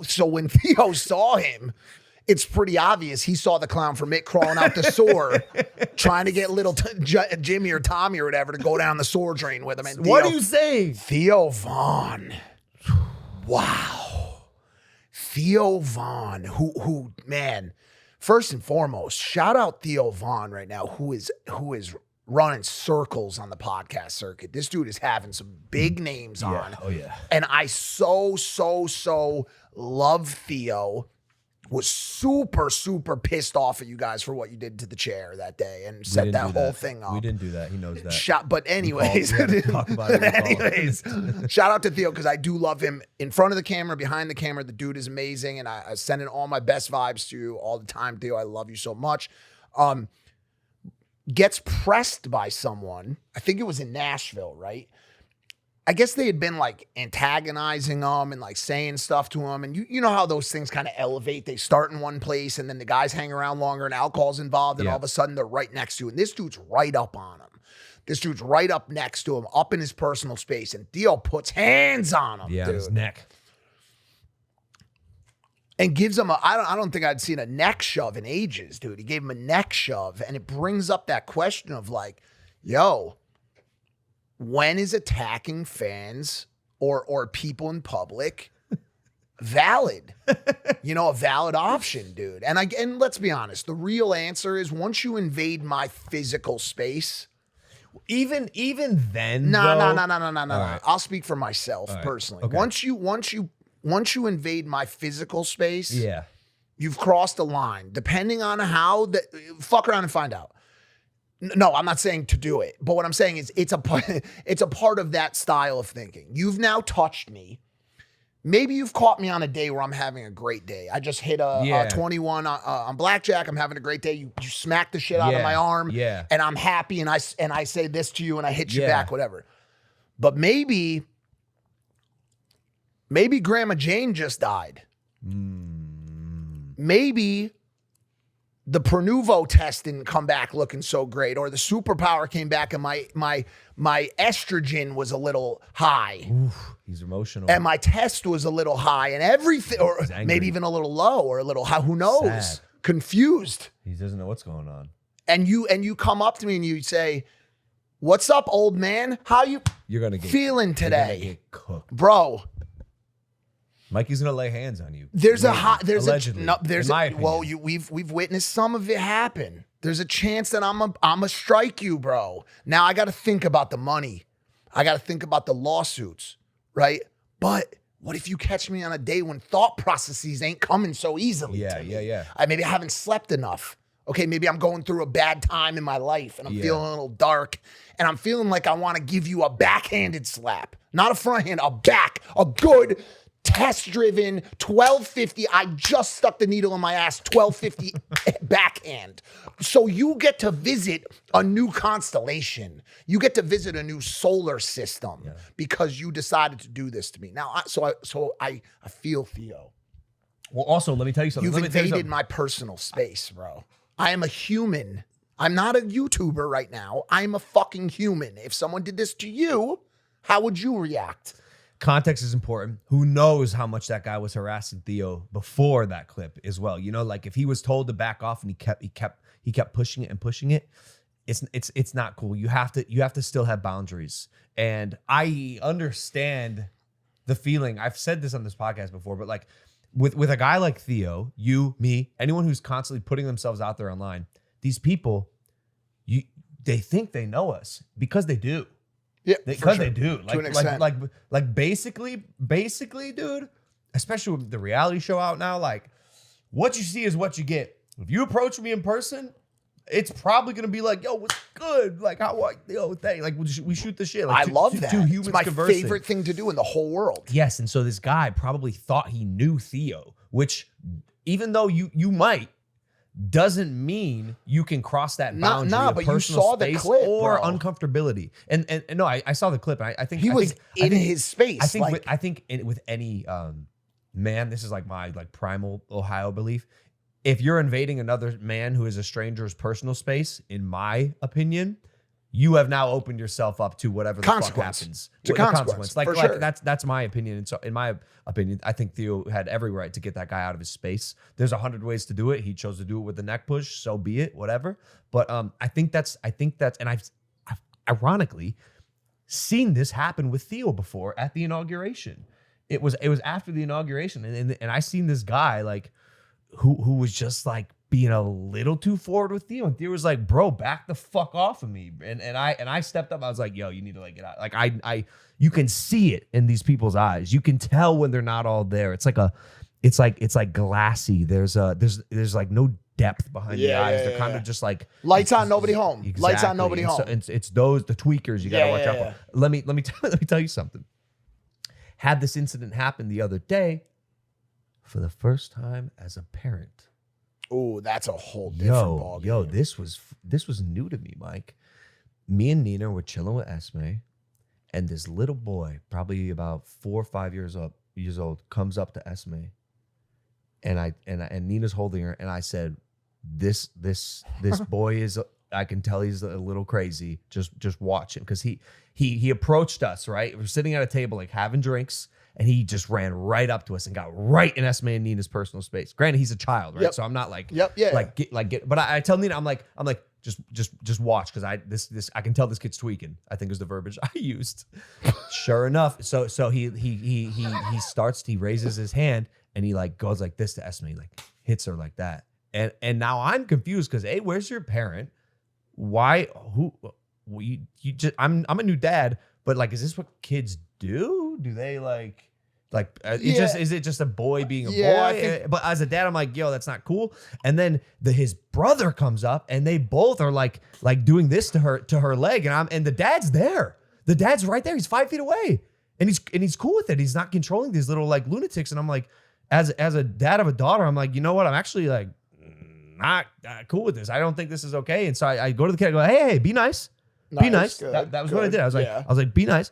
So when Theo saw him, it's pretty obvious he saw the clown from It crawling out the sewer, trying to get little Jimmy or Tommy or whatever to go down the sewer drain with him. And What are you saying? Theo Von. Wow. Theo Von, who, man, first and foremost, shout out Theo Von right now, who is running circles on the podcast circuit. This dude is having some big names on. Oh, yeah. And I so love Theo. Was super pissed off at you guys for what you did to the chair that day and set that whole thing up. We didn't do that. He knows that. But anyways, talk about it. Shout out to Theo because I do love him in front of the camera, behind the camera. The dude is amazing, and I send in all my best vibes to you all the time, Theo. I love you so much. Gets pressed by someone. I think it was in Nashville, right? I guess they had been like antagonizing him and like saying stuff to him. And you know how those things kind of elevate. They start in one place and then the guys hang around longer and alcohol's involved and all of a sudden they're right next to you. And this dude's right up on him. This dude's right up next to him, up in his personal space. And Theo puts hands on him, dude. His neck. And gives him I don't think I'd seen a neck shove in ages, dude. He gave him a neck shove. And it brings up that question of like, yo, when is attacking fans or people in public valid? A valid option, dude. And let's be honest, the real answer is once you invade my physical space. Even then, No. Right. I'll speak for myself personally. Okay. Once you invade my physical space, you've crossed a line. Depending on how fuck around and find out. No, I'm not saying to do it, but what I'm saying is it's a part of that style of thinking. You've now touched me. Maybe you've caught me on a day where I'm having a great day. I just hit a 21 on blackjack. I'm having a great day. You smack the shit out of my arm, and I'm happy. And I say this to you, and I hit you back, whatever. But maybe Grandma Jane just died. Maybe the Pronuvo test didn't come back looking so great, or the superpower came back and my estrogen was a little high. Oof, he's emotional. And my test was a little high and everything, or maybe even a little low or a little high, who knows? Sad. Confused. He doesn't know what's going on. And you come up to me and you say, "What's up, old man? How you're gonna get feeling today?" You're gonna get cooked. Bro. Mikey's gonna lay hands on you. We've witnessed some of it happen. There's a chance that I'm a strike you, bro. Now I got to think about the money. I got to think about the lawsuits, right? But what if you catch me on a day when thought processes ain't coming so easily? Yeah. Maybe I haven't slept enough. Okay, maybe I'm going through a bad time in my life and I'm feeling a little dark and I'm feeling like I want to give you a backhanded slap, not a front hand, a good test-driven 1250. I just stuck the needle in my ass. 1250 backhand. So you get to visit a new constellation. You get to visit a new solar system because you decided to do this to me. Now, I feel Theo. Well, also, let me tell you something. You've invaded my personal space, bro. I am a human. I'm not a YouTuber right now. I'm a fucking human. If someone did this to you, how would you react? Context is important. Who knows how much that guy was harassing Theo before that clip as well? Like if he was told to back off and he kept pushing it, it's not cool. You have to still have boundaries. And I understand the feeling. I've said this on this podcast before, but like with a guy like Theo, you, me, anyone who's constantly putting themselves out there online, these people, they think they know us because they do. Yeah, because they do. To an extent. Like basically, dude, especially with the reality show out now, like what you see is what you get. If you approach me in person, it's probably gonna be like, yo, what's good? Like thank. Like we shoot the shit. Like, I love that. Two humans it's my conversing. favorite thing to do in the whole world. Yes, and so this guy probably thought he knew Theo, which even though you might, doesn't mean you can cross that boundary of but personal you saw space the clip, or bro. Uncomfortability. And no, I saw the clip. And I think he was in his space. I think with any man, this is like my primal Ohio belief. If you're invading another man who is a stranger's personal space, in my opinion, you have now opened yourself up to whatever the fuck happens. To consequence. Like, for sure. that's my opinion. And so in my opinion, I think Theo had every right to get that guy out of his space. There's 100 ways to do it. He chose to do it with the neck push. So be it, whatever. But I think that's, and I've ironically seen this happen with Theo before at the inauguration. It was after the inauguration, and I seen this guy like who was just like being a little too forward with Theo, and Theo was like, "Bro, back the fuck off of me." And I stepped up. I was like, "Yo, you need to like get out." Like you can see it in these people's eyes. You can tell when they're not all there. It's like glassy. There's like no depth behind the eyes. They're kind of just like lights on, nobody home. Exactly. Lights on, nobody home. So it's those the tweakers you gotta watch out for. Let me tell you something. Had this incident happen the other day, for the first time as a parent. Oh, that's a whole different ballgame. Yo, this was new to me, Mike. Me and Nina were chilling with Esme, and this little boy, probably about 4 or 5 years old, comes up to Esme, and Nina's holding her, and I said, "This boy is. I can tell he's a little crazy. Just watch him," because he approached us, right? We're sitting at a table like having drinks, and he just ran right up to us and got right in Esme and Nina's personal space. Granted, he's a child, right? Yep. So I'm not like, Yep. But I tell Nina, I'm like, just watch, because I can tell this kid's tweaking, I think is the verbiage I used. Sure enough, so he raises his hand and he like goes like this to Esme, like hits her like that, and now I'm confused because where's your parent? Why? You just? I'm a new dad, but like, is this what kids do? Do they is it just a boy being a boy? But as a dad, I'm like, yo, that's not cool. And then his brother comes up, and they both are like doing this to her leg, and the dad's there. The dad's right there. He's 5 feet away, and he's cool with it. He's not controlling these little like lunatics. And I'm like, as a dad of a daughter, I'm like, you know what? I'm actually like not cool with this. I don't think this is okay. And so I go to the kid, I go, hey, be nice. Be nice. That was what I did. I was like, be nice.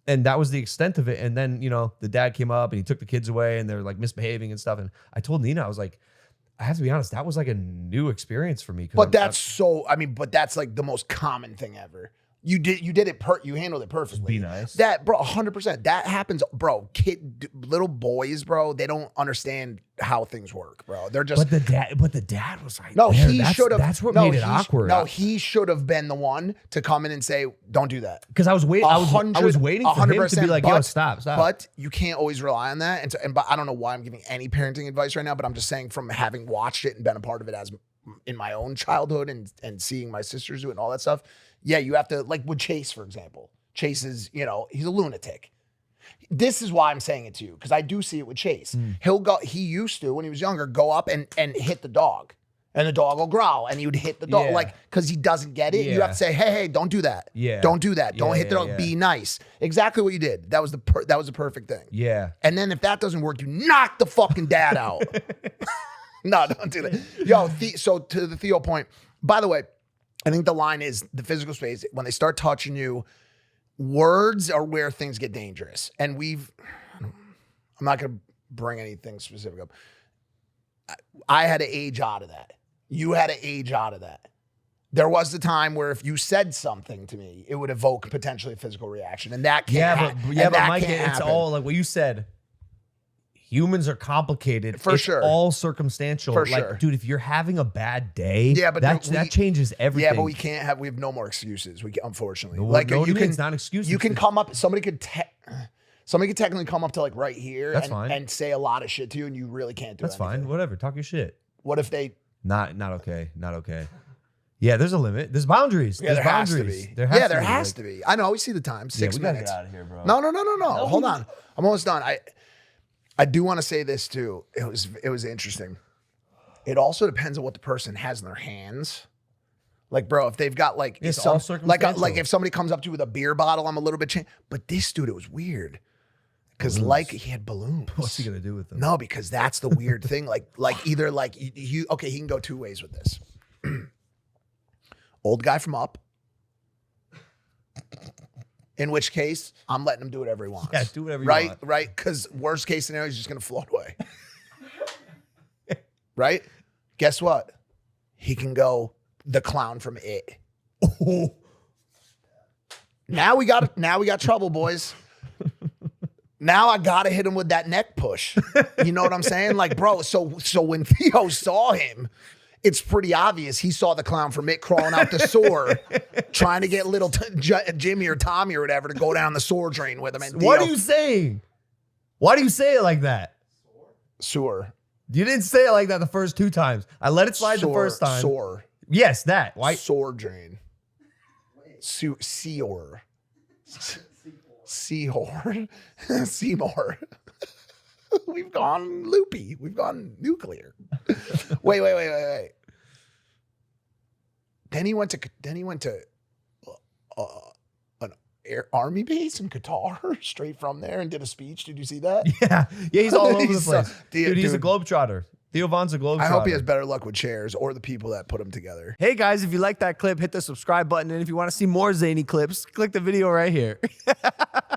And that was the extent of it. And then, the dad came up and he took the kids away, and they're like misbehaving and stuff. And I told Nina, I was like, I have to be honest, that was like a new experience for me. But that's like the most common thing ever. You did it. You handled it perfectly. Be nice. That, bro, 100%. That happens, bro. Little boys, bro. They don't understand how things work, bro. They're just. But the dad was right. No, there. he should have. That's what made it awkward. No, he should have been the one to come in and say, "Don't do that." Because I was waiting. I was waiting for him to be like, "Yo, stop." But you can't always rely on that. But I don't know why I'm giving any parenting advice right now. But I'm just saying, from having watched it and been a part of it as in my own childhood and seeing my sisters do it and all that stuff. Yeah, you have to, like with Chase, for example. Chase is, he's a lunatic. This is why I'm saying it to you, because I do see it with Chase. He used to, when he was younger, go up and hit the dog. And the dog will growl, and he would hit the dog, because he doesn't get it. Yeah. You have to say, hey, don't do that. Yeah. Don't do that. Don't hit the dog. Yeah. Be nice. Exactly what you did. That was the perfect thing. Yeah. And then if that doesn't work, you knock the fucking dad out. No, don't do that. Yo, so to the Theo point, by the way, I think the line is the physical space. When they start touching you, words are where things get dangerous. And I'm not going to bring anything specific up. I had to age out of that. You had to age out of that. There was the time where if you said something to me, it would evoke potentially a physical reaction. And that can't happen. But Mike, it's all like what you said. Humans are complicated. For sure. It's all circumstantial. For like, sure. Dude, if you're having a bad day, but that changes everything. Yeah, but we have no more excuses. Unfortunately. It's not excuses. You can come up, somebody could technically come up to like right here and say a lot of shit to you, and you really can't do it. That's fine. Whatever. Talk your shit. What if they not okay. Not okay. Yeah, there's a limit. There's boundaries. Yeah, there has to be. There has to be. I know. We see the time. 6 minutes. Get out of here, bro. No. Hold on. I'm almost done. I do want to say this too. It was interesting. It also depends on what the person has in their hands. Like, bro, if they've got like all circumstantial. like if somebody comes up to you with a beer bottle, I'm a little bit but this dude, it was weird. Because he had balloons. What's he gonna do with them? No, because that's the weird thing. Either he can go two ways with this. Old guy from Up. In which case, I'm letting him do whatever he wants. Yeah, do whatever you want. Right? Because worst case scenario, he's just going to float away. Right? Guess what? He can go the clown from It. Oh. Now we got trouble, boys. Now I gotta hit him with that neck push. You know what I'm saying? Like, bro, so when Theo saw him, it's pretty obvious he saw the clown from It crawling out the sewer, trying to get little Jimmy or Tommy or whatever to go down the sewer drain with him. And Theo, what are you saying? Why do you say it like that? Sewer. You didn't say it like that the first 2 times. I let it slide the first time. Sewer. Yes, that. Why? Sewer drain. Sewer. Seahorn. Seymour. We've gone loopy. We've gone nuclear. Wait. Then he went to an army base in Qatar, straight from there, and did a speech. Did you see that? Yeah, he's all over the place. Dude, he's a globetrotter. Theo Von's a globetrotter. I hope he has better luck with chairs or the people that put him together. Hey guys, if you like that clip, hit the subscribe button. And if you want to see more zany clips, click the video right here.